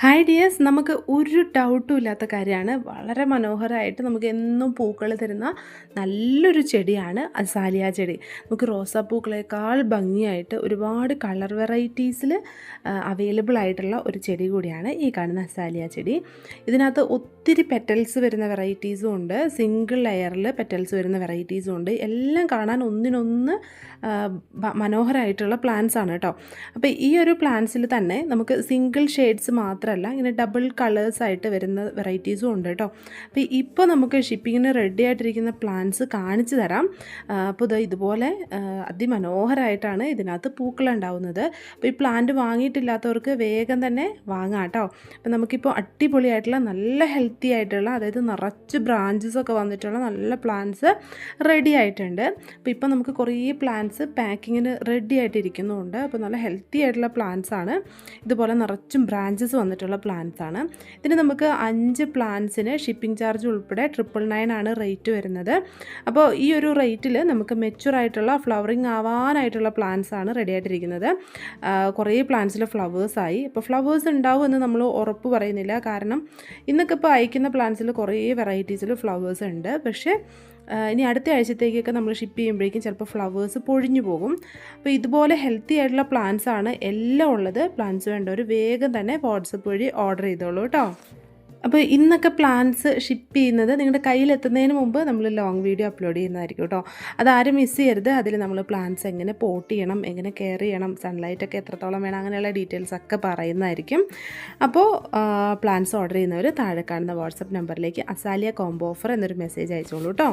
Hi dears, നമുക്ക് ഒരു ഡൗട്ടും ഇല്ലാത്ത കാര്യമാണ്. വളരെ മനോഹരമായിട്ട് നമുക്ക് എന്നും പൂക്കൾ തരുന്ന നല്ലൊരു ചെടിയാണ് അസാലിയ ചെടി. നമുക്ക് റോസാപ്പൂക്കളേക്കാൾ ഭംഗിയായിട്ട് ഒരുപാട് കളർ വെറൈറ്റീസിൽ അവൈലബിൾ ആയിട്ടുള്ള ഒരു ചെടി കൂടിയാണ് ഈ കാണുന്ന അസാലിയ ചെടി. ഇതിനകത്ത് ഒത്തിരി പെറ്റൽസ് വരുന്ന വെറൈറ്റീസും ഉണ്ട്, സിംഗിൾ ലെയറിൽ പെറ്റൽസ് വരുന്ന വെറൈറ്റീസും ഉണ്ട്. എല്ലാം കാണാൻ ഒന്നിനൊന്ന് മനോഹരമായിട്ടുള്ള പ്ലാന്റ്സ് ആണ് കേട്ടോ. അപ്പോൾ ഈ ഒരു പ്ലാന്റ്സിൽ തന്നെ നമുക്ക് സിംഗിൾ ഷെയ്ഡ്സ് മാത്രമല്ല, ഇങ്ങനെ ഡബിൾ കളേഴ്സായിട്ട് വരുന്ന വെറൈറ്റീസും ഉണ്ട് കേട്ടോ. അപ്പോൾ ഇപ്പോൾ നമുക്ക് ഷിപ്പിങ്ങിന് റെഡി ആയിട്ടിരിക്കുന്ന പ്ലാന്റ്സ് കാണിച്ചു തരാം. അപ്പോൾ ഇതുപോലെ അതിമനോഹരമായിട്ടാണ് ഇതിനകത്ത് പൂക്കളുണ്ടാവുന്നത്. അപ്പോൾ ഈ പ്ലാന്റ് വാങ്ങിയിട്ടില്ലാത്തവർക്ക് വേഗം തന്നെ വാങ്ങാം കേട്ടോ. അപ്പോൾ നമുക്കിപ്പോൾ അടിപൊളിയായിട്ടുള്ള നല്ല ഹെൽത്തി ആയിട്ടുള്ള, അതായത് നിറച്ച് ബ്രാഞ്ചസ് ഒക്കെ വന്നിട്ടുള്ള നല്ല പ്ലാന്റ്സ് റെഡി ആയിട്ടുണ്ട്. അപ്പോൾ ഇപ്പോൾ നമുക്ക് കുറേ പ്ലാന്റ്സ് പാക്കിങ്ങിന് റെഡി ആയിട്ടിരിക്കുന്നുണ്ട്. അപ്പോൾ നല്ല ഹെൽത്തി ആയിട്ടുള്ള പ്ലാന്റ്സ് ആണ്. ഇതുപോലെ നിറച്ചും ബ്രാഞ്ചസ് വന്നിട്ടുള്ള പ്ലാന്റ്സ് ആണ്. ഇതിന് നമുക്ക് 5 പ്ലാന്റ്സിന് ഷിപ്പിംഗ് ചാർജ് ഉൾപ്പെടെ 999 ആണ് റേറ്റ് വരുന്നത്. അപ്പോൾ ഈ ഒരു റേറ്റിൽ നമുക്ക് മെച്യൂർ ആയിട്ടുള്ള ഫ്ലവറിങ് ആവാനായിട്ടുള്ള പ്ലാന്റ്സ് ആണ് റെഡി ആയിട്ടിരിക്കുന്നത്. കുറേ പ്ലാന്റ്സിൽ ഫ്ലവേഴ്സായി. ഇപ്പോൾ ഫ്ലവേഴ്സ് ഉണ്ടാവും എന്ന് നമ്മൾ ഉറപ്പ് പറയുന്നില്ല, കാരണം ഇന്നൊക്കെ ഇപ്പോൾ അയക്കുന്ന പ്ലാന്റ്സിൽ കുറേ വെറൈറ്റീസിൽ ഫ്ലവേഴ്സ് ഉണ്ട്. പക്ഷേ ഇനി അടുത്ത ആഴ്ചത്തേക്കൊക്കെ നമ്മൾ ഷിപ്പ് ചെയ്യുമ്പോഴേക്കും ചിലപ്പോൾ ഫ്ലവേഴ്സ് പൊഴിഞ്ഞു പോകും. അപ്പോൾ ഇതുപോലെ ഹെൽത്തി ആയിട്ടുള്ള പ്ലാന്റ്സ് ആണ് എല്ലാം ഉള്ളത്. പ്ലാന്റ്സ് വേണ്ടവർ വേഗം തന്നെ വാട്സപ്പ് വഴി ഓർഡർ ചെയ്തോളൂ കേട്ടോ. അപ്പോൾ ഇന്നൊക്കെ പ്ലാന്റ്സ് ഷിപ്പ് ചെയ്യുന്നത് നിങ്ങളുടെ കയ്യിലെത്തുന്നതിന് മുമ്പ് നമ്മൾ ലോങ് വീഡിയോ അപ്ലോഡ് ചെയ്യുന്നതായിരിക്കും കേട്ടോ. അതാരും മിസ് ചെയ്യരുത്. അതിൽ നമ്മൾ പ്ലാന്റ്സ് എങ്ങനെ പോട്ട് ചെയ്യണം, എങ്ങനെ കെയർ ചെയ്യണം, സൺലൈറ്റൊക്കെ എത്രത്തോളം വേണം, അങ്ങനെയുള്ള ഡീറ്റെയിൽസ് ഒക്കെ പറയുന്നതായിരിക്കും. അപ്പോൾ പ്ലാന്റ്സ് ഓർഡർ ചെയ്യുന്നവർ താഴെ കാണുന്ന വാട്സപ്പ് നമ്പറിലേക്ക് അസാലിയ കോംബോ ഓഫർ എന്നൊരു മെസ്സേജ് അയച്ചോളൂ കേട്ടോ.